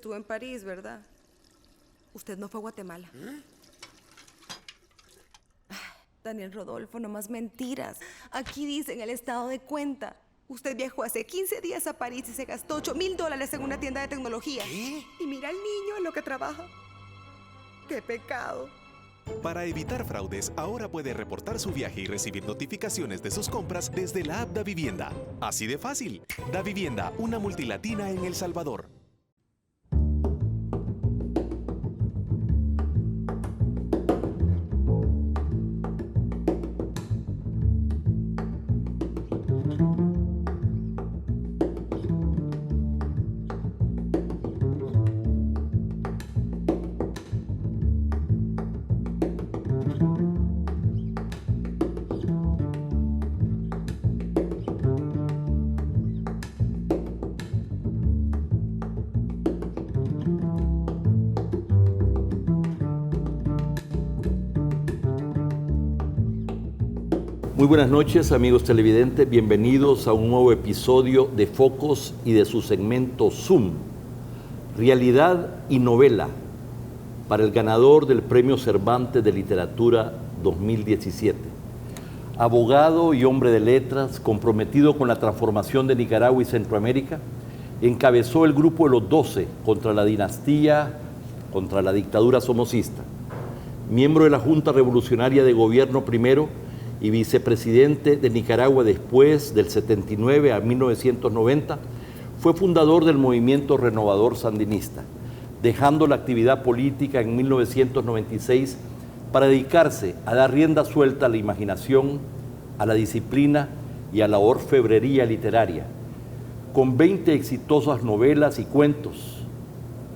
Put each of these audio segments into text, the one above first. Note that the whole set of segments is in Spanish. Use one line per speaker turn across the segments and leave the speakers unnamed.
estuvo en París, ¿verdad? Usted no fue a Guatemala. Daniel Rodolfo, no más mentiras. Aquí dice en el estado de cuenta. Usted viajó hace 15 días a París y se gastó $8,000 en una tienda de tecnología.
¿Qué?
Y mira al niño en lo que trabaja. ¡Qué pecado!
Para evitar fraudes, ahora puede reportar su viaje y recibir notificaciones de sus compras desde la app Davivienda. Así de fácil. Davivienda, una multilatina en El Salvador.
Muy buenas noches, amigos televidentes, bienvenidos a un nuevo episodio de Focos y de su segmento Zoom, Realidad y Novela, para el ganador del Premio Cervantes de Literatura 2017. Abogado y hombre de letras, comprometido con la transformación de Nicaragua y Centroamérica, encabezó el grupo de los 12 contra la dinastía, contra la dictadura somocista. Miembro de la Junta Revolucionaria de Gobierno primero y vicepresidente de Nicaragua después del 79 a 1990, fue fundador del movimiento renovador sandinista, dejando la actividad política en 1996 para dedicarse a dar rienda suelta a la imaginación, a la disciplina y a la orfebrería literaria, con 20 exitosas novelas y cuentos.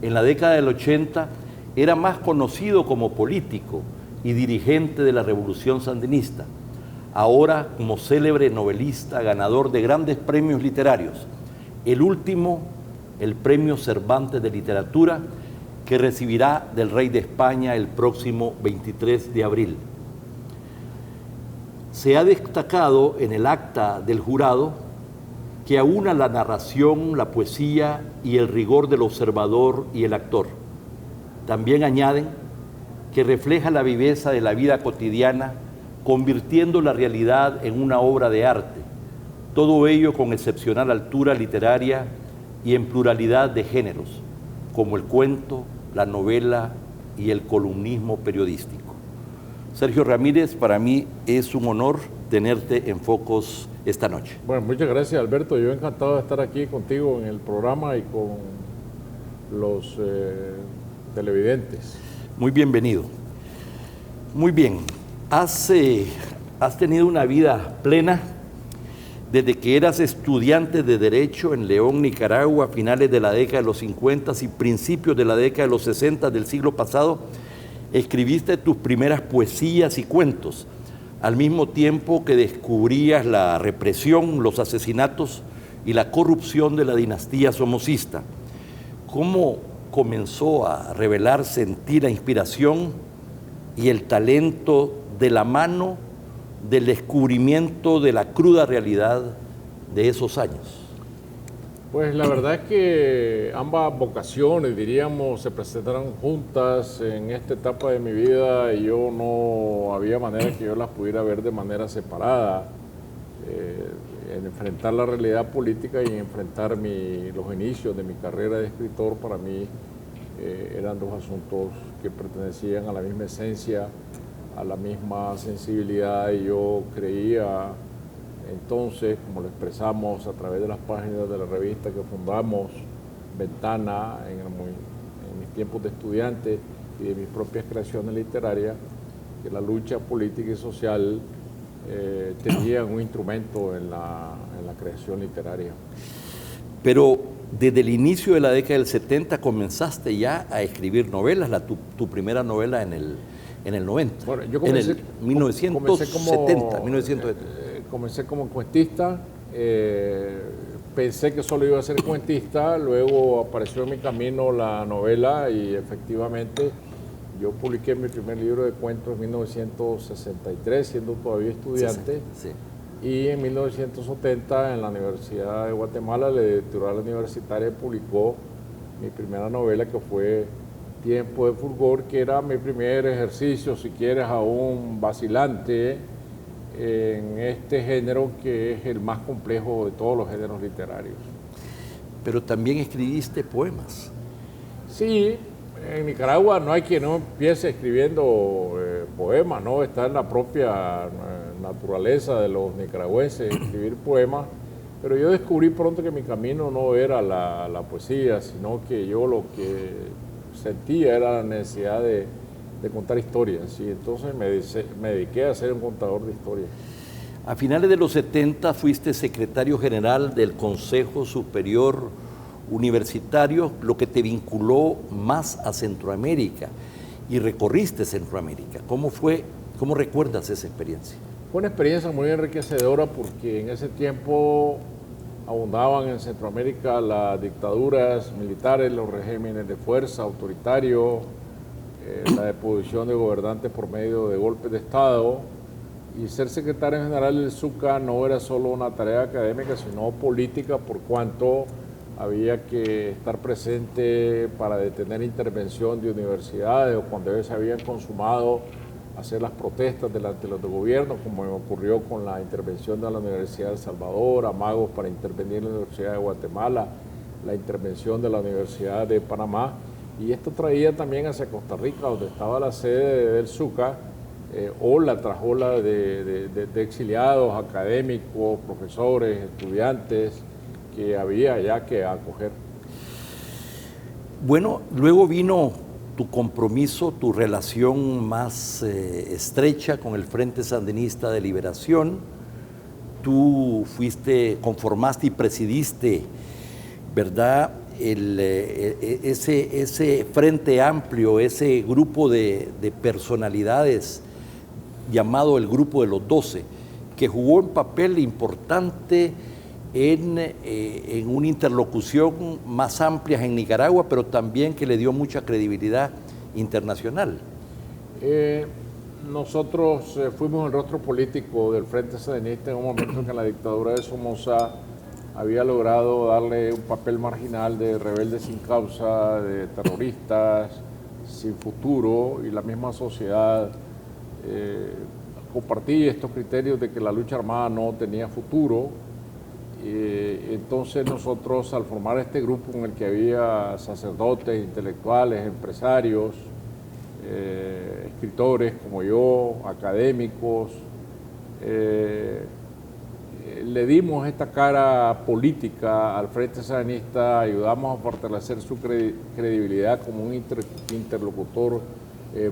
En la década del 80 era más conocido como político y dirigente de la Revolución Sandinista, ahora como célebre novelista, ganador de grandes premios literarios, el último, el Premio Cervantes de Literatura, que recibirá del Rey de España el próximo 23 de abril. Se ha destacado en el acta del jurado que aúna la narración, la poesía y el rigor del observador y el actor. También añaden que refleja la viveza de la vida cotidiana, convirtiendo la realidad en una obra de arte, todo ello con excepcional altura literaria y en pluralidad de géneros, como el cuento, la novela y el columnismo periodístico. Sergio Ramírez, para mí es un honor tenerte en Focos esta noche.
Bueno, muchas gracias, Alberto. Yo encantado de estar aquí contigo en el programa y con los televidentes.
Muy bienvenido. Muy bien. Has tenido una vida plena desde que eras estudiante de Derecho en León, Nicaragua, a finales de la década de los 50 y principios de la década de los 60 del siglo pasado. Escribiste tus primeras poesías y cuentos, al mismo tiempo que descubrías la represión, los asesinatos y la corrupción de la dinastía somocista. ¿Cómo comenzó a revelarse en ti la inspiración y el talento de la mano del descubrimiento de la cruda realidad de esos años?
Pues la verdad es que ambas vocaciones, diríamos, se presentaron juntas en esta etapa de mi vida y yo no había manera que yo las pudiera ver de manera separada. En enfrentar la realidad política y en enfrentar los inicios de mi carrera de escritor, para mí eran dos asuntos que pertenecían a la misma esencia, a la misma sensibilidad, y yo creía entonces, como lo expresamos a través de las páginas de la revista que fundamos, Ventana, en mis tiempos de estudiante y de mis propias creaciones literarias, que la lucha política y social tenía un instrumento en la creación literaria.
Pero desde el inicio de la década del 70 comenzaste ya a escribir novelas, tu primera novela en el 90,
bueno, yo comencé,
en el 1970.
Comencé como cuentista, pensé que solo iba a ser cuentista, luego apareció en mi camino la novela y efectivamente yo publiqué mi primer libro de cuentos en 1963, siendo todavía estudiante,
Sí.
y en 1970 en la Universidad de Guatemala, la editorial universitaria publicó mi primera novela, que fue Tiempo de Fulgor, que era mi primer ejercicio, si quieres, aún vacilante en este género que es el más complejo de todos los géneros literarios.
Pero también escribiste poemas.
Sí, en Nicaragua no hay quien no empiece escribiendo poemas, ¿no? Está en la propia naturaleza de los nicaragüenses escribir poemas, pero yo descubrí pronto que mi camino no era la poesía, sino que yo lo que sentía era la necesidad de contar historias, y entonces me dediqué a ser un contador de historias.
A finales de los 70 fuiste secretario general del Consejo Superior Universitario, lo que te vinculó más a Centroamérica, y recorriste Centroamérica. ¿Cómo fue? ¿Cómo recuerdas esa experiencia?
Fue una experiencia muy enriquecedora porque en ese tiempo abundaban en Centroamérica las dictaduras militares, los regímenes de fuerza autoritarios, la deposición de gobernantes por medio de golpes de Estado, y ser secretario general del SUCA no era solo una tarea académica, sino política, por cuanto había que estar presente para detener intervención de universidades o cuando se habían consumado hacer las protestas delante de los gobiernos, como me ocurrió con la intervención de la Universidad de El Salvador, amagos para intervenir en la Universidad de Guatemala, la intervención de la Universidad de Panamá, y esto traía también hacia Costa Rica, donde estaba la sede del SUCA, ola tras ola de exiliados, académicos, profesores, estudiantes, que había ya que acoger.
Bueno, luego vino tu compromiso, tu relación más estrecha con el Frente Sandinista de Liberación. Tú conformaste y presidiste, ¿verdad?, ese frente amplio, ese grupo de personalidades llamado el Grupo de los 12, que jugó un papel importante en una interlocución más amplia en Nicaragua, pero también que le dio mucha credibilidad internacional.
Nosotros fuimos el rostro político del Frente Sandinista en un momento en que la dictadura de Somoza había logrado darle un papel marginal de rebeldes sin causa, de terroristas sin futuro, y la misma sociedad compartía estos criterios de que la lucha armada no tenía futuro. Entonces nosotros, al formar este grupo en el que había sacerdotes, intelectuales, empresarios, escritores como yo, académicos, le dimos esta cara política al Frente Sandinista, ayudamos a fortalecer su credibilidad como un interlocutor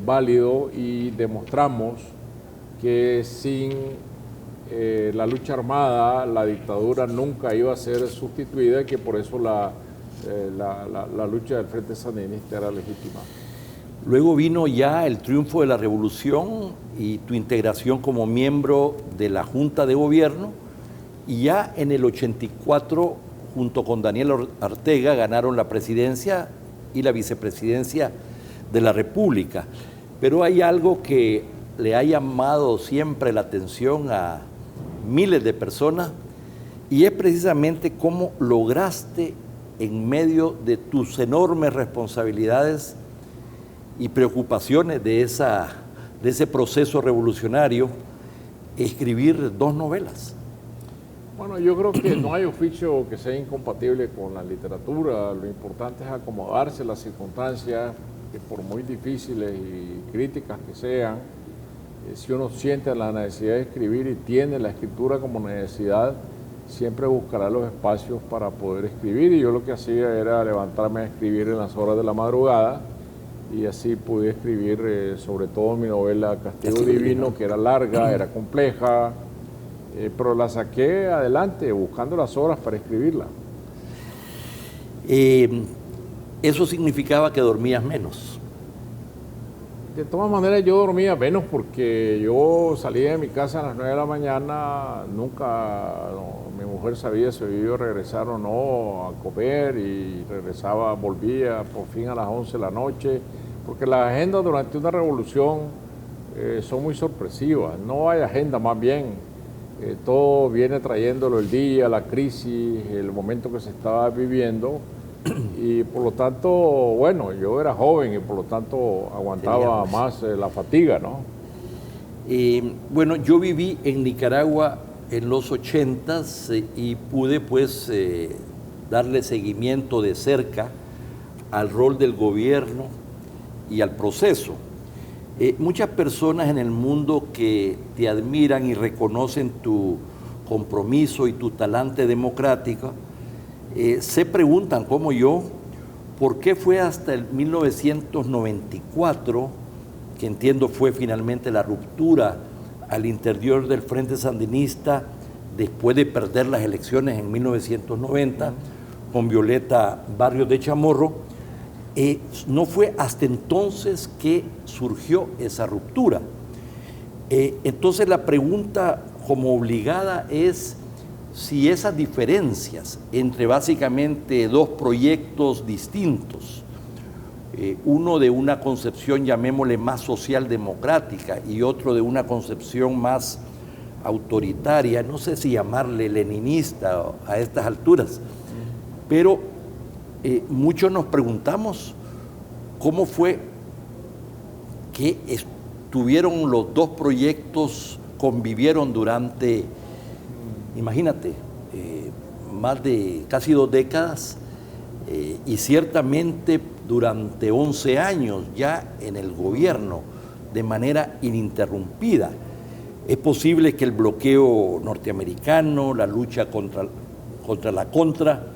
válido, y demostramos que sin la lucha armada la dictadura nunca iba a ser sustituida, y que por eso la lucha del Frente Sandinista era legítima.
Luego vino ya el triunfo de la revolución y tu integración como miembro de la Junta de Gobierno, y ya en el 84, junto con Daniel Ortega, ganaron la presidencia y la vicepresidencia de la República. Pero hay algo que le ha llamado siempre la atención a miles de personas, y es precisamente cómo lograste, en medio de tus enormes responsabilidades y preocupaciones de ese proceso revolucionario, escribir 2 novelas.
Bueno, yo creo que no hay oficio que sea incompatible con la literatura. Lo importante es acomodarse a las circunstancias, que por muy difíciles y críticas que sean, si uno siente la necesidad de escribir y tiene la escritura como necesidad, siempre buscará los espacios para poder escribir. Y yo lo que hacía era levantarme a escribir en las horas de la madrugada, y así pude escribir sobre todo mi novela Castigo Divino, que era larga, era compleja, pero la saqué adelante buscando las horas para escribirla.
¿Eso significaba que dormías menos?
De todas maneras yo dormía menos, porque yo salía de mi casa a las 9 de la mañana, nunca mi mujer sabía si yo iba a regresar o no a comer, y regresaba, volvía por fin a las 11 de la noche, porque las agendas durante una revolución son muy sorpresivas. No hay agenda, más bien todo viene trayéndolo el día, la crisis, el momento que se estaba viviendo, Y por lo tanto, bueno, yo era joven y por lo tanto aguantaba más la fatiga, ¿no?
Bueno, yo viví en Nicaragua en los 80s y pude pues darle seguimiento de cerca al rol del gobierno y al proceso. Muchas personas en el mundo que te admiran y reconocen tu compromiso y tu talante democrático se preguntan, como yo, por qué fue hasta el 1994, que entiendo fue finalmente la ruptura al interior del Frente Sandinista después de perder las elecciones en 1990 con Violeta Barrios de Chamorro. No fue hasta entonces que surgió esa ruptura. Entonces la pregunta como obligada es si esas diferencias entre básicamente dos proyectos distintos, uno de una concepción, llamémosle, más socialdemocrática y otro de una concepción más autoritaria, no sé si llamarle leninista a estas alturas, pero muchos nos preguntamos cómo fue que estuvieron los dos proyectos, convivieron durante, imagínate, más de casi 2 décadas y ciertamente durante 11 años ya en el gobierno de manera ininterrumpida. Es posible que el bloqueo norteamericano, la lucha contra la contra,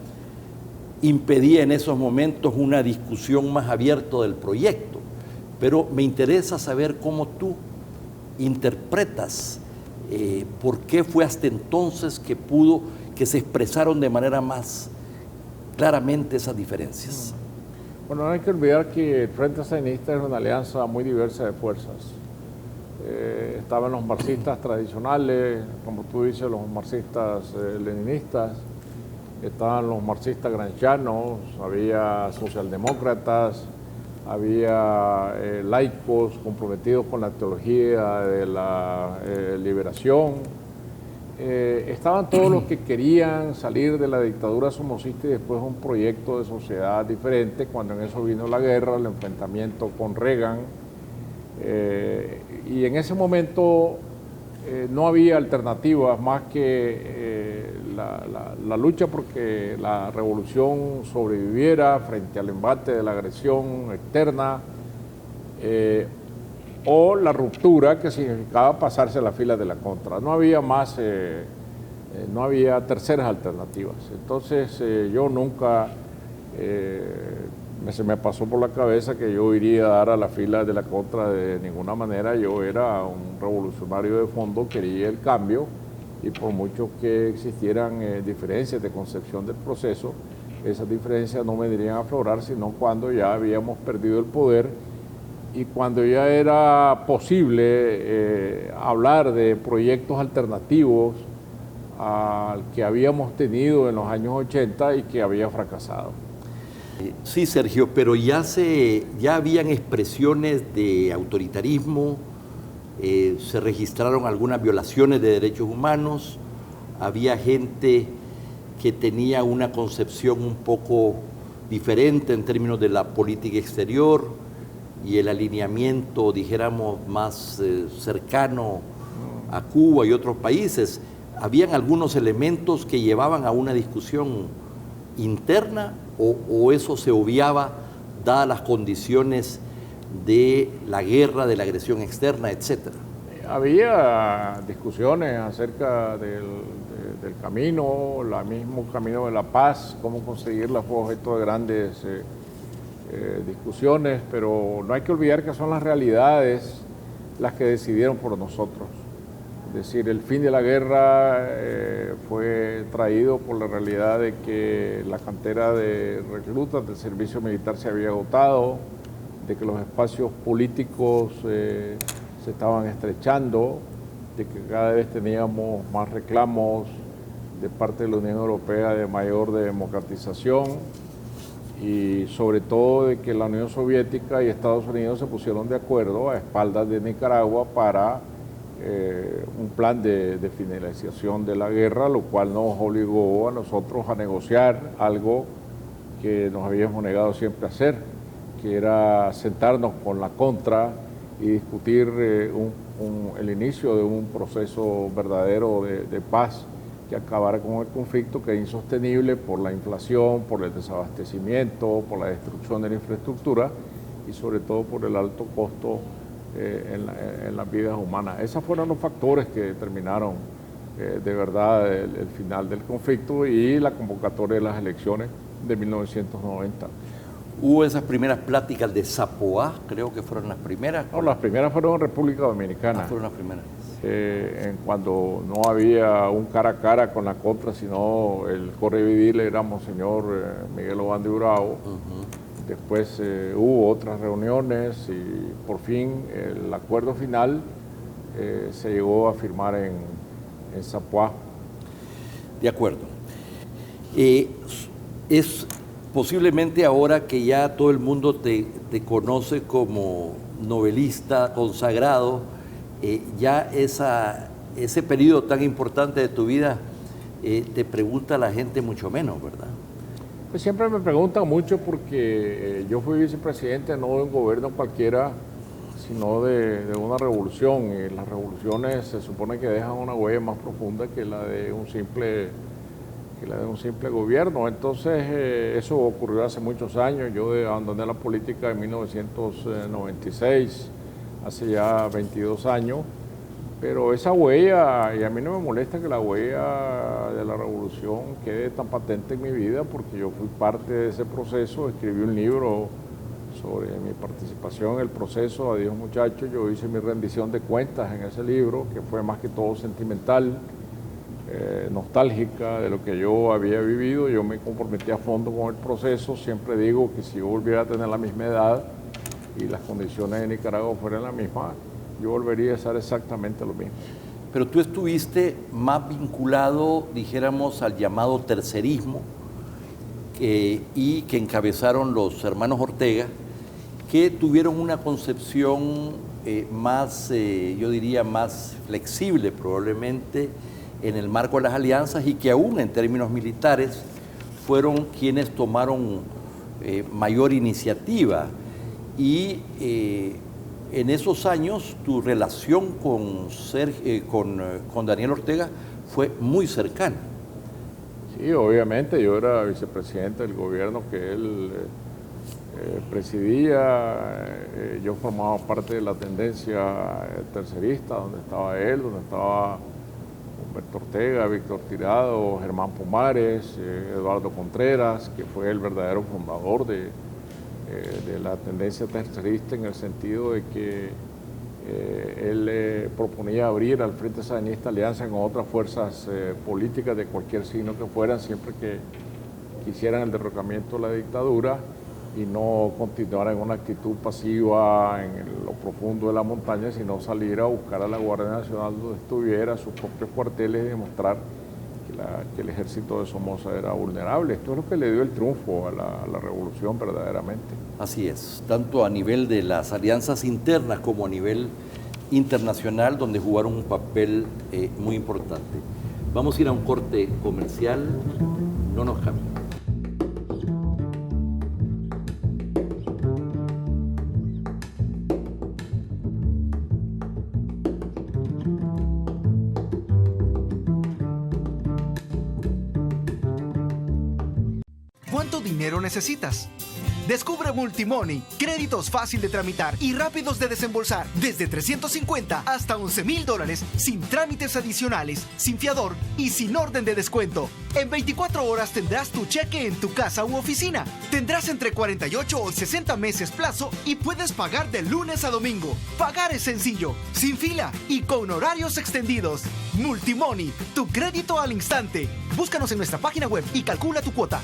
impedía en esos momentos una discusión más abierta del proyecto. Pero me interesa saber cómo tú interpretas por qué fue hasta entonces que se expresaron de manera más claramente esas diferencias.
Bueno, no hay que olvidar que el Frente Sandinista es una alianza muy diversa de fuerzas. Estaban los marxistas tradicionales, como tú dices, los marxistas leninistas, estaban los marxistas gramscianos, había socialdemócratas, había laicos comprometidos con la teología de la liberación. Estaban todos los que querían salir de la dictadura somocista y después un proyecto de sociedad diferente, cuando en eso vino la guerra, el enfrentamiento con Reagan. Y en ese momento no había alternativas más que la lucha porque la revolución sobreviviera frente al embate de la agresión externa o la ruptura, que significaba pasarse a la fila de la contra. No había más, no había terceras alternativas. Entonces yo nunca se me pasó por la cabeza que yo iría a dar a la fila de la contra de ninguna manera. Yo era un revolucionario de fondo, quería el cambio, y por mucho que existieran diferencias de concepción del proceso, esas diferencias no vendrían a aflorar sino cuando ya habíamos perdido el poder y cuando ya era posible hablar de proyectos alternativos al que habíamos tenido en los años 80 y que había fracasado.
Sí, Sergio, pero ya habían expresiones de autoritarismo, se registraron algunas violaciones de derechos humanos, había gente que tenía una concepción un poco diferente en términos de la política exterior y el alineamiento, dijéramos, más cercano a Cuba y otros países. Habían algunos elementos que llevaban a una discusión interna o eso se obviaba dadas las condiciones de la guerra, de la agresión externa, etcétera.
Había discusiones acerca del camino, el mismo camino de la paz, cómo conseguirla fue objeto de grandes discusiones, pero no hay que olvidar que son las realidades las que decidieron por nosotros. Es decir, el fin de la guerra fue traído por la realidad de que la cantera de reclutas del servicio militar se había agotado, de que los espacios políticos se estaban estrechando, de que cada vez teníamos más reclamos de parte de la Unión Europea de mayor democratización y sobre todo de que la Unión Soviética y Estados Unidos se pusieron de acuerdo a espaldas de Nicaragua para un plan de finalización de la guerra, lo cual nos obligó a nosotros a negociar algo que nos habíamos negado siempre a hacer, que era sentarnos con la contra y discutir el inicio de un proceso verdadero de paz que acabara con el conflicto, que es insostenible por la inflación, por el desabastecimiento, por la destrucción de la infraestructura y sobre todo por el alto costo en las vidas humanas. Esos fueron los factores que determinaron de verdad el final del conflicto y la convocatoria de las elecciones de 1990.
Hubo esas primeras pláticas de Zapoá, creo que fueron las primeras.
No, las primeras fueron en República Dominicana.
Fueron las primeras.
Cuando no había un cara a cara con la contra, sino el correvidil era Monseñor Miguel Obando y Bravo. Después hubo otras reuniones y por fin el acuerdo final se llegó a firmar en Zapoá.
De acuerdo. Es posiblemente ahora que ya todo el mundo te conoce como novelista consagrado, ya ese periodo tan importante de tu vida te pregunta a la gente mucho menos, ¿verdad?
Pues siempre me preguntan mucho porque yo fui vicepresidente no de un gobierno cualquiera, sino de una revolución, y las revoluciones se supone que dejan una huella más profunda que la de un simple gobierno. Entonces eso ocurrió hace muchos años. Yo abandoné la política en 1996, hace ya 22 años, pero esa huella, y a mí no me molesta que la huella de la revolución quede tan patente en mi vida, porque yo fui parte de ese proceso, escribí un libro sobre mi participación en el proceso, Adiós muchachos. Yo hice mi rendición de cuentas en ese libro, que fue más que todo sentimental, nostálgica de lo que yo había vivido. Yo me comprometí a fondo con el proceso. Siempre digo que si yo volviera a tener la misma edad y las condiciones de Nicaragua fueran las mismas, yo volvería a hacer exactamente lo mismo.
Pero tú estuviste más vinculado, dijéramos, al llamado tercerismo y que encabezaron los hermanos Ortega, que tuvieron una concepción más, yo diría, más flexible probablemente en el marco de las alianzas, y que aún en términos militares fueron quienes tomaron mayor iniciativa. Y en esos años tu relación con Daniel Ortega fue muy cercana.
Sí, obviamente, yo era vicepresidente del gobierno que él presidía. Yo formaba parte de la tendencia tercerista, donde estaba él, donde estaba Humberto Ortega, Víctor Tirado, Germán Pomares, Eduardo Contreras, que fue el verdadero fundador de la tendencia tercerista, en el sentido de que él proponía abrir al Frente Sandinista alianza con otras fuerzas políticas de cualquier signo que fueran, siempre que quisieran el derrocamiento de la dictadura y no continuar en una actitud pasiva en lo profundo de la montaña, sino salir a buscar a la Guardia Nacional donde estuviera, sus propios cuarteles, y demostrar que el ejército de Somoza era vulnerable. Esto es lo que le dio el triunfo a la revolución verdaderamente.
Así es, tanto a nivel de las alianzas internas como a nivel internacional, donde jugaron un papel muy importante. Vamos a ir a un corte comercial, no nos cambien.
¿Cuánto dinero necesitas? Descubre Multimoney, créditos fácil de tramitar y rápidos de desembolsar, desde $350 hasta $11,000, sin trámites adicionales, sin fiador y sin orden de descuento. En 24 horas tendrás tu cheque en tu casa u oficina. Tendrás entre 48 o 60 meses plazo y puedes pagar de lunes a domingo. Pagar es sencillo, sin fila y con horarios extendidos. Multimoney, tu crédito al instante. Búscanos en nuestra página web y calcula tu cuota.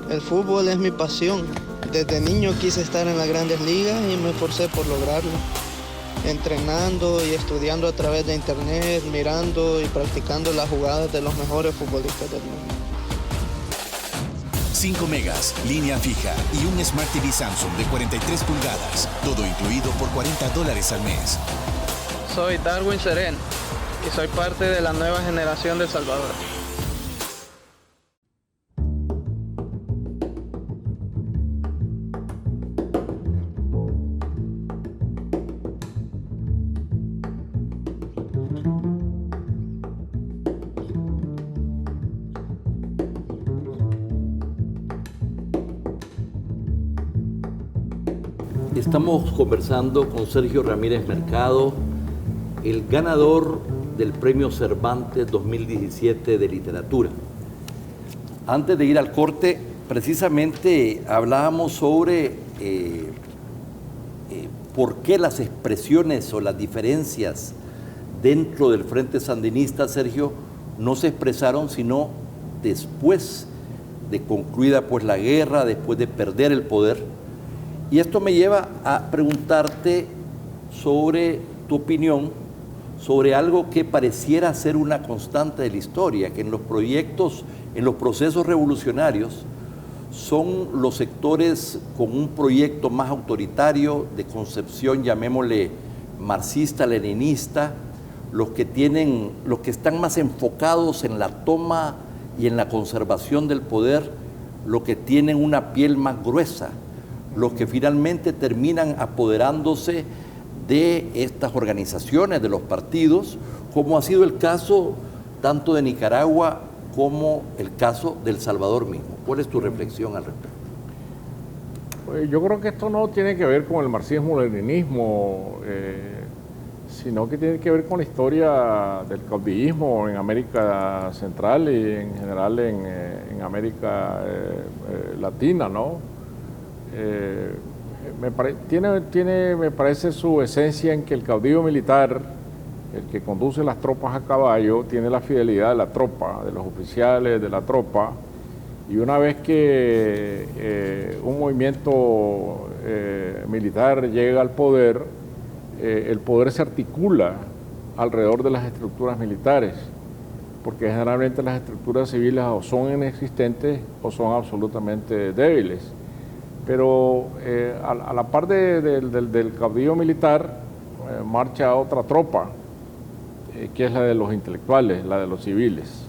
El fútbol es mi pasión. Desde niño quise estar en las grandes ligas y me esforcé por lograrlo. Entrenando y estudiando a través de internet, mirando y practicando las jugadas de los mejores futbolistas del mundo.
5 megas, línea fija y un Smart TV Samsung de 43 pulgadas. Todo incluido por $40 al mes.
Soy Darwin Seren y soy parte de la nueva generación de El Salvador.
Estamos conversando con Sergio Ramírez Mercado, el ganador del Premio Cervantes 2017 de Literatura. Antes de ir al corte, precisamente hablábamos sobre por qué las expresiones o las diferencias dentro del Frente Sandinista, Sergio, no se expresaron sino después de concluida pues la guerra, después de perder el poder. Y esto me lleva a preguntarte sobre tu opinión sobre algo que pareciera ser una constante de la historia, que en los proyectos, en los procesos revolucionarios, son los sectores con un proyecto más autoritario, de concepción, llamémosle marxista-leninista, los que están más enfocados en la toma y en la conservación del poder, los que tienen una piel más gruesa, los que finalmente terminan apoderándose de estas organizaciones, de los partidos, como ha sido el caso tanto de Nicaragua como el caso de El Salvador mismo. ¿Cuál es tu reflexión al respecto?
Pues yo creo que esto no tiene que ver con el marxismo-leninismo, sino que tiene que ver con la historia del caudillismo en América Central y en general en América Latina, ¿no? Me parece su esencia en que el caudillo militar, el que conduce las tropas a caballo, tiene la fidelidad de la tropa, de los oficiales de la tropa, y una vez que un movimiento militar llega al poder, el poder se articula alrededor de las estructuras militares, porque generalmente las estructuras civiles o son inexistentes o son absolutamente débiles. Pero a la par del caudillo militar marcha otra tropa, que es la de los intelectuales, la de los civiles.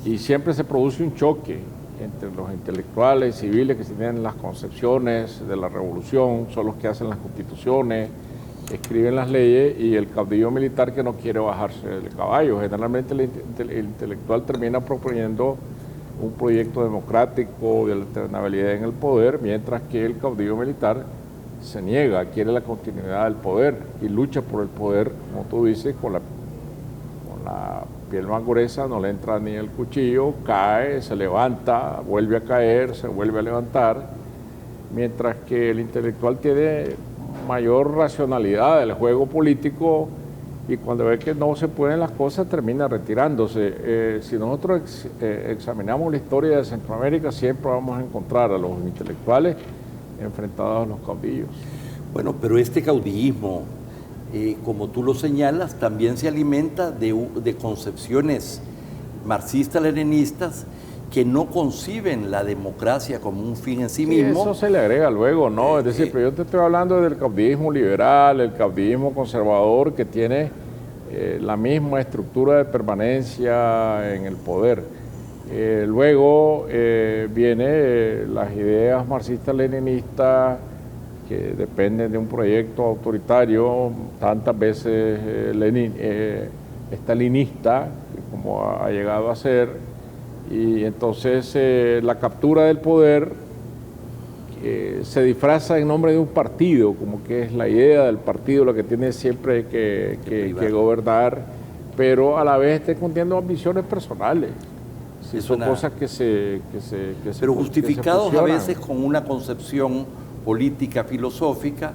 Y siempre se produce un choque entre los intelectuales y civiles que tienen las concepciones de la revolución, son los que hacen las constituciones, escriben las leyes, y el caudillo militar que no quiere bajarse del caballo. Generalmente el intelectual termina proponiendo un proyecto democrático de alternabilidad en el poder, mientras que el caudillo militar se niega, quiere la continuidad del poder y lucha por el poder, como tú dices, con la piel más gruesa, no le entra ni el cuchillo, cae, se levanta, vuelve a caer, se vuelve a levantar, mientras que el intelectual tiene mayor racionalidad del juego político, y cuando ve que no se pueden las cosas termina retirándose. Si nosotros examinamos la historia de Centroamérica, siempre vamos a encontrar a los intelectuales enfrentados a los caudillos.
Bueno, pero este caudillismo, como tú lo señalas, también se alimenta de concepciones marxistas-leninistas que no conciben la democracia como un fin en sí mismo.
Eso se le agrega luego, ¿no? Es decir, pero yo te estoy hablando del caudillismo liberal, el caudillismo conservador, que tiene la misma estructura de permanencia en el poder. Luego vienen las ideas marxistas-leninistas que dependen de un proyecto autoritario, tantas veces estalinista, como ha llegado a ser. Y entonces la captura del poder se disfraza en nombre de un partido, como que es la idea del partido lo que tiene siempre que gobernar, pero a la vez está escondiendo ambiciones personales. Sí, son cosas que se
pero justificados a veces con una concepción política, filosófica,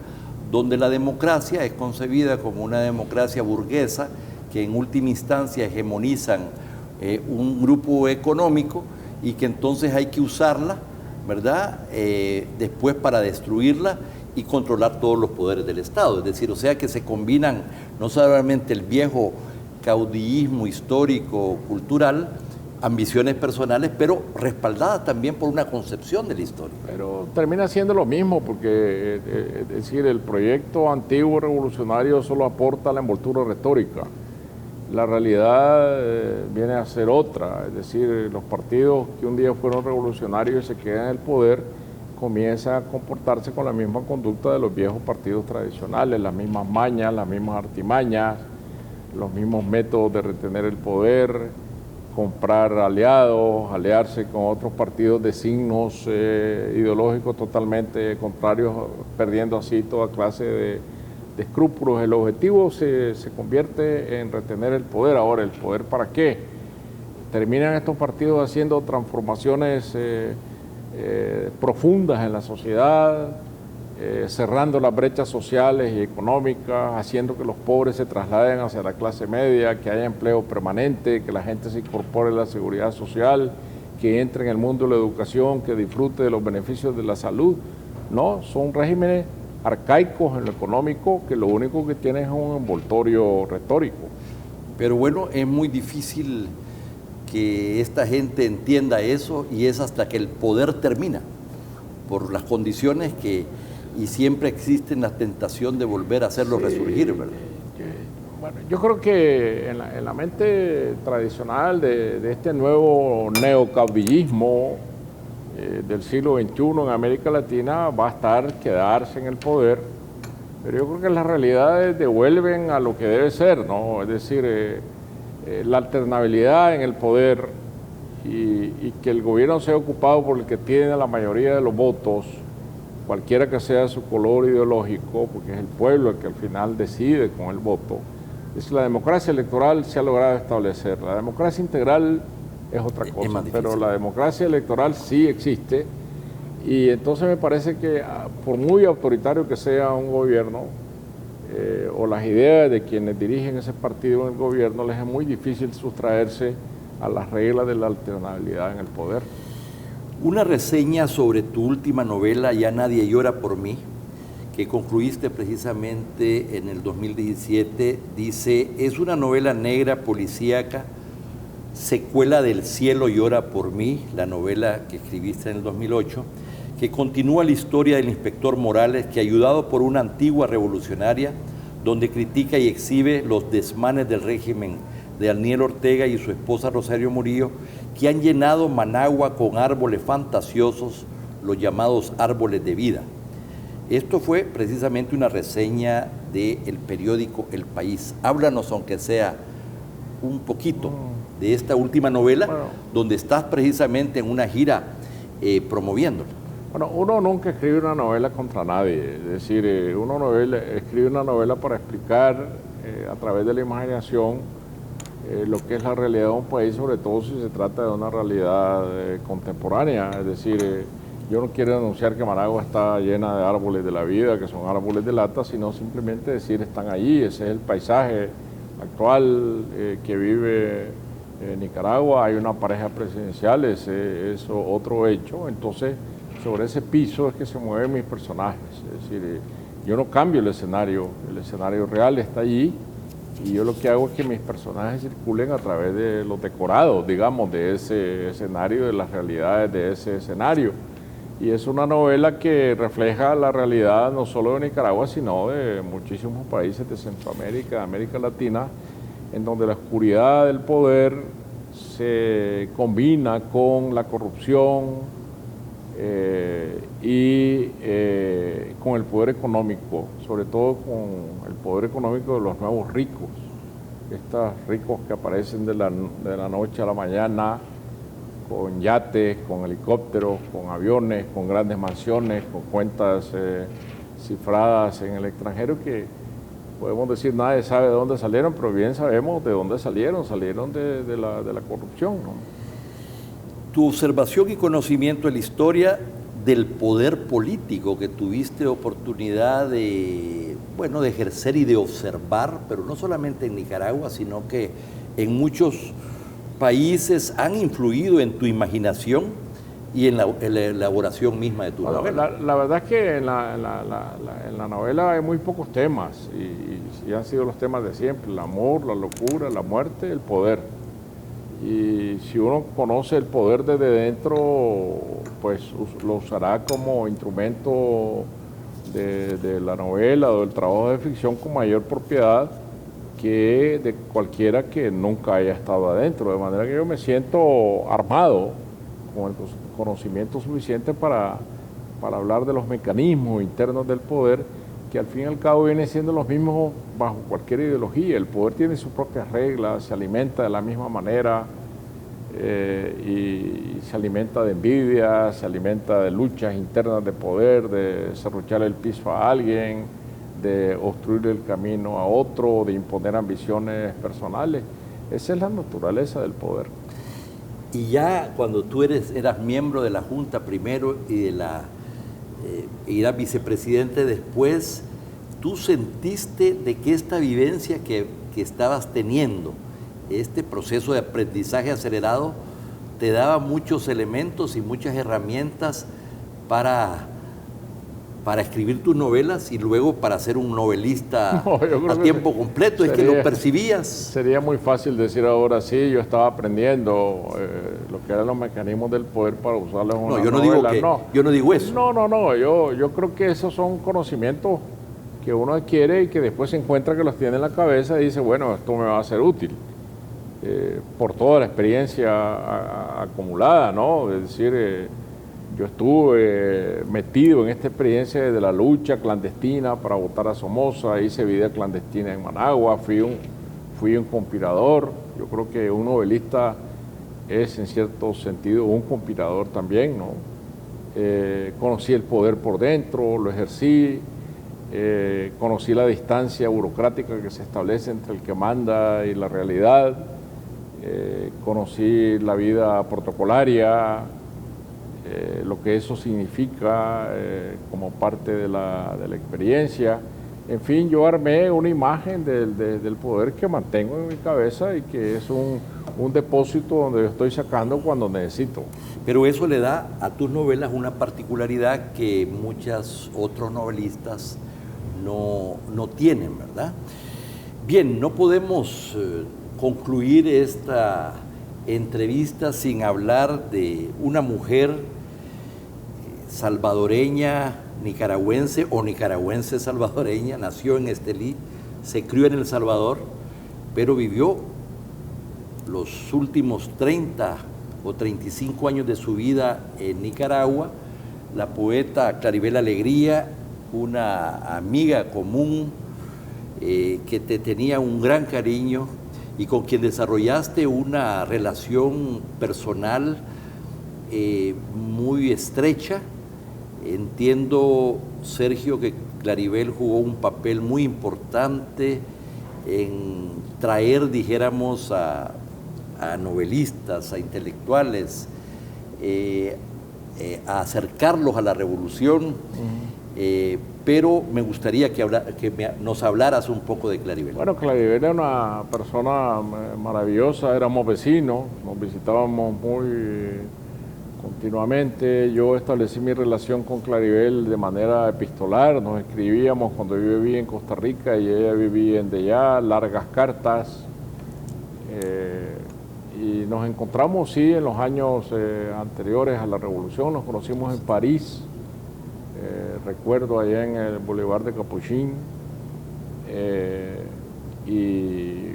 donde la democracia es concebida como una democracia burguesa que en última instancia hegemonizan un grupo económico, y que entonces hay que usarla, ¿verdad?, después para destruirla y controlar todos los poderes del Estado. Es decir, o sea que se combinan no solamente el viejo caudillismo histórico, cultural, ambiciones personales, pero respaldadas también por una concepción de la historia.
Pero termina siendo lo mismo, porque es decir, el proyecto antiguo revolucionario solo aporta la envoltura retórica. La realidad viene a ser otra, es decir, los partidos que un día fueron revolucionarios y se quedan en el poder comienzan a comportarse con la misma conducta de los viejos partidos tradicionales, las mismas mañas, las mismas artimañas, los mismos métodos de retener el poder, comprar aliados, aliarse con otros partidos de signos ideológicos totalmente contrarios, perdiendo así toda clase de escrúpulos. El objetivo se convierte en retener el poder. Ahora, ¿el poder para qué? Terminan estos partidos haciendo transformaciones profundas en la sociedad, cerrando las brechas sociales y económicas, haciendo que los pobres se trasladen hacia la clase media, que haya empleo permanente, que la gente se incorpore a la seguridad social, que entre en el mundo de la educación, que disfrute de los beneficios de la salud. No, son regímenes arcaicos en lo económico que lo único que tienen es un envoltorio retórico.
Pero bueno, es muy difícil que esta gente entienda eso, y es hasta que el poder termina, por las condiciones y siempre existe la tentación de volver a hacerlo resurgir, ¿verdad?
Bueno, yo creo que en la mente tradicional de este nuevo neocaudillismo del siglo XXI en América Latina va a estar quedarse en el poder, pero yo creo que las realidades devuelven a lo que debe ser, ¿no? Es decir, la alternabilidad en el poder y que el gobierno sea ocupado por el que tiene la mayoría de los votos, cualquiera que sea su color ideológico, porque es el pueblo el que al final decide con el voto. Es la democracia electoral se ha logrado establecer. La democracia integral es otra cosa, pero la democracia electoral sí existe, y entonces me parece que por muy autoritario que sea un gobierno, o las ideas de quienes dirigen ese partido en el gobierno, les es muy difícil sustraerse a las reglas de la alternabilidad en el poder.
Una reseña sobre tu última novela, Ya nadie llora por mí, que concluiste precisamente en el 2017, dice: es una novela negra policíaca, secuela del Cielo llora por mí, la novela que escribiste en el 2008, que continúa la historia del inspector Morales, que, ayudado por una antigua revolucionaria, donde critica y exhibe los desmanes del régimen de Daniel Ortega y su esposa Rosario Murillo, que han llenado Managua con árboles fantasiosos, los llamados árboles de vida. Esto fue precisamente una reseña del periódico El País. Háblanos, aunque sea un poquito, de esta última novela, donde estás precisamente en una gira promoviéndola.
Bueno, uno nunca escribe una novela contra nadie, es decir, escribe una novela para explicar a través de la imaginación lo que es la realidad de un país, sobre todo si se trata de una realidad contemporánea. Es decir, yo no quiero denunciar que Managua está llena de árboles de la vida, que son árboles de lata, sino simplemente decir están allí, ese es el paisaje actual que vive Nicaragua. Hay una pareja presidencial, ese es otro hecho. Entonces, sobre ese piso es que se mueven mis personajes. Es decir, yo no cambio el escenario real está allí, y yo lo que hago es que mis personajes circulen a través de los decorados, digamos, de ese escenario, de las realidades de ese escenario. Y es una novela que refleja la realidad no solo de Nicaragua, sino de muchísimos países de Centroamérica, de América Latina, en donde la oscuridad del poder se combina con la corrupción y con el poder económico, sobre todo con el poder económico de los nuevos ricos, estos ricos que aparecen de la noche a la mañana, con yates, con helicópteros, con aviones, con grandes mansiones, con cuentas cifradas en el extranjero, que podemos decir nadie sabe de dónde salieron, pero bien sabemos de dónde salieron de la corrupción, ¿no?
Tu observación y conocimiento de la historia del poder político que tuviste oportunidad de ejercer y de observar, pero no solamente en Nicaragua, sino que en muchos países han influido en tu imaginación y en la elaboración misma de tu novela.
La verdad es que en la novela hay muy pocos temas, y han sido los temas de siempre: el amor, la locura, la muerte, el poder. Y si uno conoce el poder desde dentro, pues lo usará como instrumento de la novela o del trabajo de ficción con mayor propiedad que de cualquiera que nunca haya estado adentro. De manera que yo me siento armado con el conocimiento suficiente para hablar de los mecanismos internos del poder, que al fin y al cabo vienen siendo los mismos bajo cualquier ideología. El poder tiene sus propias reglas, se alimenta de la misma manera, y se alimenta de envidia, se alimenta de luchas internas de poder, de serruchar el piso a alguien, de obstruir el camino a otro, de imponer ambiciones personales. Esa es la naturaleza del poder.
Y ya cuando tú eras miembro de la Junta primero y eras vicepresidente después, ¿tú sentiste de que esta vivencia que estabas teniendo, este proceso de aprendizaje acelerado, te daba muchos elementos y muchas herramientas para escribir tus novelas y luego para ser un novelista a tiempo completo? Es que lo percibías.
Sería muy fácil decir ahora, sí, yo estaba aprendiendo lo que eran los mecanismos del poder para usarlos en una novela.
Yo no digo eso.
No, yo creo que esos son conocimientos que uno adquiere y que después se encuentra que los tiene en la cabeza y dice, bueno, esto me va a ser útil. Por toda la experiencia acumulada, ¿no? Es decir, yo estuve metido en esta experiencia de la lucha clandestina para votar a Somoza, hice vida clandestina en Managua, fui un conspirador. Yo creo que un novelista es en cierto sentido un conspirador también, ¿no? Conocí el poder por dentro, lo ejercí, conocí la distancia burocrática que se establece entre el que manda y la realidad, conocí la vida protocolaria, lo que eso significa como parte de la experiencia. En fin, yo armé una imagen del poder que mantengo en mi cabeza y que es un depósito donde yo estoy sacando cuando necesito.
Pero eso le da a tus novelas una particularidad que muchos otros novelistas no tienen, ¿verdad? Bien, no podemos concluir esta entrevista sin hablar de una mujer salvadoreña, nicaragüense o nicaragüense salvadoreña, nació en Estelí, se crió en El Salvador, pero vivió los últimos 30 o 35 años de su vida en Nicaragua. La poeta Claribel Alegría, una amiga común que te tenía un gran cariño y con quien desarrollaste una relación personal muy estrecha. Entiendo, Sergio, que Claribel jugó un papel muy importante en traer, dijéramos, a novelistas, a intelectuales, a acercarlos a la revolución. Pero me gustaría que nos hablaras un poco de Claribel.
Bueno, Claribel era una persona maravillosa, éramos vecinos, nos visitábamos muy continuamente. Yo establecí mi relación con Claribel de manera epistolar, nos escribíamos cuando yo vivía en Costa Rica y ella vivía en Deyá, largas cartas, y nos encontramos, sí, en los años anteriores a la revolución, nos conocimos en París. Recuerdo allá en el Boulevard de Capuchín, y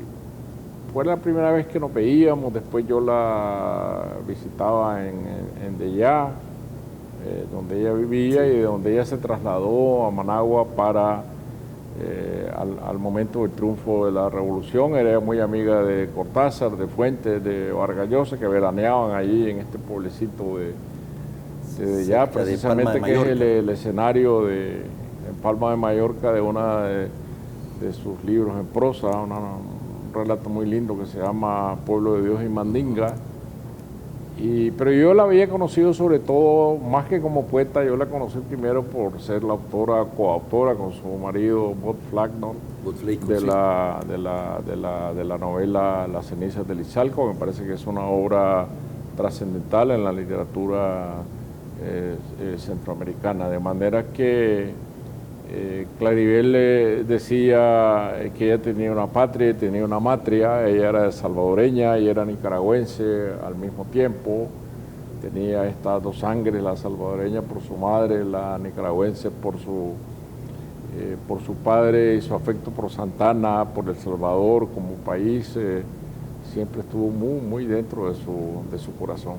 fue la primera vez que nos veíamos. Después yo la visitaba en Deyá, donde ella vivía y de donde ella se trasladó a Managua para al momento del triunfo de la revolución. Era muy amiga de Cortázar, de Fuentes, de Vargas Llosa, que veraneaban allí en este pueblecito de Deyá, precisamente, que es el escenario en Palma de Mallorca de una de sus libros en prosa, un relato muy lindo que se llama Pueblo de Dios y Mandinga. Pero yo la había conocido sobre todo, más que como poeta, yo la conocí primero por ser la coautora con su marido Bob Flagnon de la novela Las cenizas del Izalco. Me parece que es una obra trascendental en la literatura centroamericana, de manera que Claribel decía que ella tenía una patria, tenía una matria. Ella era salvadoreña y era nicaragüense al mismo tiempo, tenía estas dos sangres, la salvadoreña por su madre, la nicaragüense por su padre, y su afecto por Santana, por El Salvador como país, siempre estuvo muy dentro de su corazón.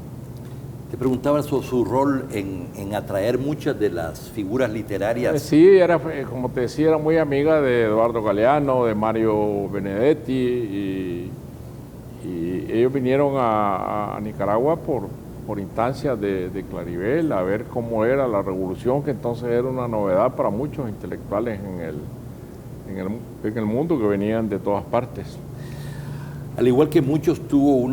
Te preguntaba sobre su rol en atraer muchas de las figuras literarias.
Sí, era, como te decía, era muy amiga de Eduardo Galeano, de Mario Benedetti, Y ellos vinieron a Nicaragua por instancias de Claribel, a ver cómo era la revolución, que entonces era una novedad para muchos intelectuales en el mundo, que venían de todas partes.
Al igual que muchos, tuvo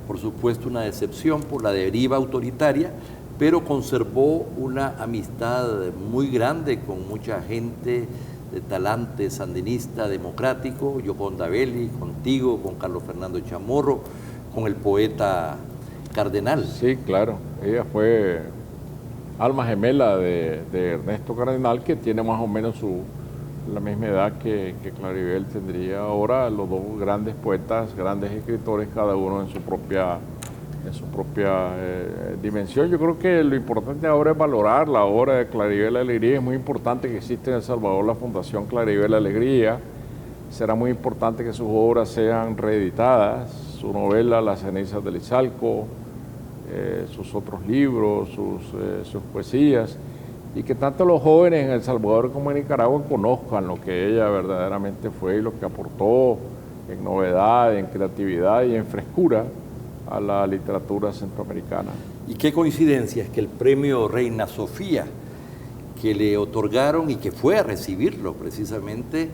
por supuesto, una decepción por la deriva autoritaria, pero conservó una amistad muy grande con mucha gente de talante sandinista, democrático, Yoconda Belli, contigo, con Carlos Fernando Chamorro, con el poeta Cardenal.
Sí, claro, ella fue alma gemela de Ernesto Cardenal, que tiene más o menos la misma edad que Claribel tendría ahora, los dos grandes poetas, grandes escritores, cada uno en su propia dimensión. Yo creo que lo importante ahora es valorar la obra de Claribel Alegría. Es muy importante que existe en El Salvador la Fundación Claribel Alegría. Será muy importante que sus obras sean reeditadas, su novela Las cenizas del Izalco, sus otros libros, sus poesías, y que tanto los jóvenes en El Salvador como en Nicaragua conozcan lo que ella verdaderamente fue y lo que aportó en novedad, en creatividad y en frescura a la literatura centroamericana.
Y qué coincidencia es que el premio Reina Sofía, que le otorgaron y que fue a recibirlo precisamente,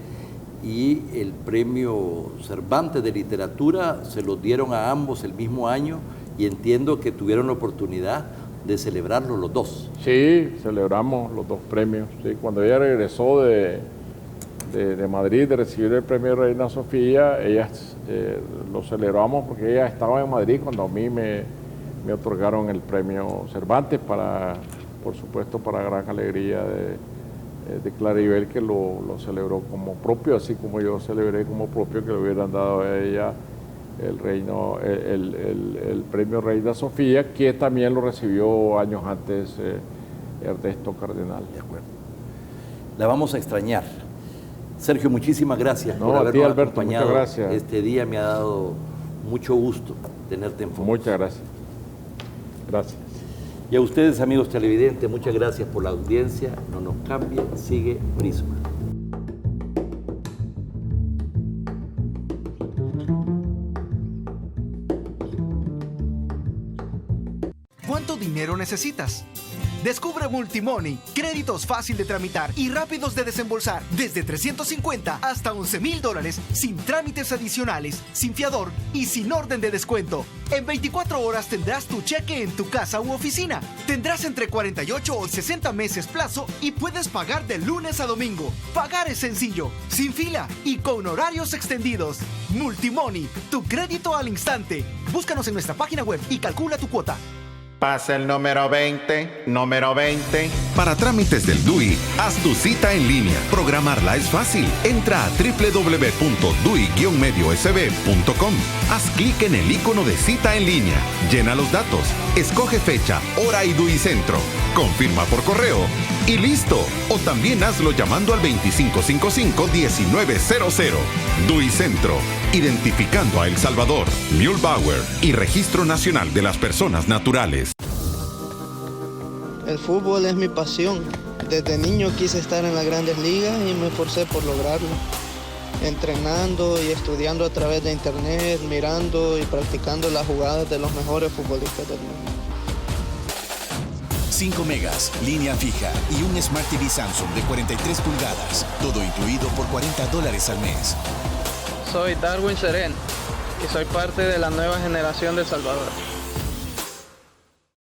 y el premio Cervantes de Literatura se los dieron a ambos el mismo año, y entiendo que tuvieron la oportunidad de celebrarlo los dos.
Sí, celebramos los dos premios. Sí, cuando ella regresó de Madrid de recibir el premio Reina Sofía, lo celebramos porque ella estaba en Madrid cuando a mí me otorgaron el premio Cervantes, por supuesto, para gran alegría de Claribel, que lo celebró como propio, así como yo celebré como propio que le hubieran dado a ella el premio Reina Sofía, que también lo recibió años antes Ernesto Cardenal.
De acuerdo. La vamos a extrañar. Sergio, muchísimas gracias por
a
habernos
ti, Alberto,
acompañado.
muchas gracias.
Este día me ha dado mucho gusto tenerte en Focus.
Muchas gracias. Gracias.
Y a ustedes, amigos televidentes, muchas gracias por la audiencia. No nos cambie, sigue Prisma.
¿Cuánto dinero necesitas? Descubre Multimoney, créditos fácil de tramitar y rápidos de desembolsar, desde $350 hasta $11,000, sin trámites adicionales, sin fiador y sin orden de descuento. En 24 horas tendrás tu cheque en tu casa u oficina. Tendrás entre 48 o 60 meses plazo y puedes pagar de lunes a domingo. Pagar es sencillo, sin fila y con horarios extendidos. Multimoney, tu crédito al instante. Búscanos en nuestra página web y calcula tu cuota.
Pasa el número 20, número 20.
Para trámites del DUI, haz tu cita en línea. Programarla es fácil. Entra a www.dui-mediosb.com. Haz clic en el icono de cita en línea. Llena los datos. Escoge fecha, hora y DUI Centro. Confirma por correo y listo. O también hazlo llamando al 2555-1900. DUI Centro. Identificando a El Salvador, Mühlbauer y Registro Nacional de las Personas Naturales.
El fútbol es mi pasión. Desde niño quise estar en las grandes ligas y me esforcé por lograrlo. Entrenando y estudiando a través de internet, mirando y practicando las jugadas de los mejores futbolistas del mundo.
5 megas, línea fija y un Smart TV Samsung de 43 pulgadas. Todo incluido por $40 al mes.
Soy Darwin Seren y soy parte de la nueva generación de El Salvador.